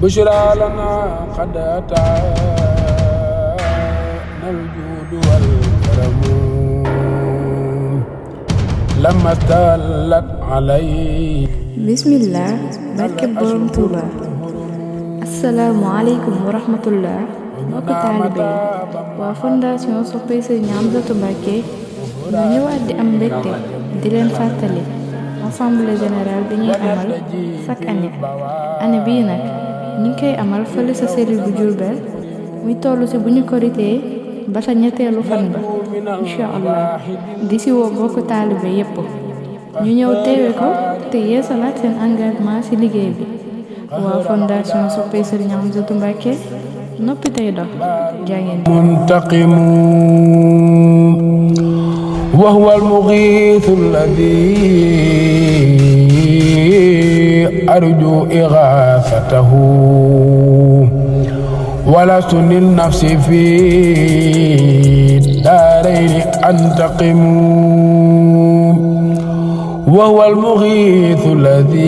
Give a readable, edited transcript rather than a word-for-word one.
بشرى لنا قد أتانا الجود والكرم لما استلت عليه bismillah barke borom Tuuba asalaamualeykum wa rahmatullah mbokk taalibe yi waa fondation soppay Sëriñ Amsatu Mbàkke ñu ñëwaat di am mbégte di leen fàttali assemblée générale bi ñuy amal chaque année bii nag ñu ngi koy amal fële sa cellule bu Jurbel muy toll ci bu ñu koritee ba sa ñetteelu fan ba incha allah di si woo bokk taalibe yépp ñu ñëw teewe ko te yeesalaat seen engagement ci liggéey bi waa fondation soppay Sëriñ Amsatu Mbàkke noppi tey dox jàngeen منتقم وهو المغيث الذي أرجو إغاثته ولست للنفس في الدارين أنتقم وهو المغيث الذي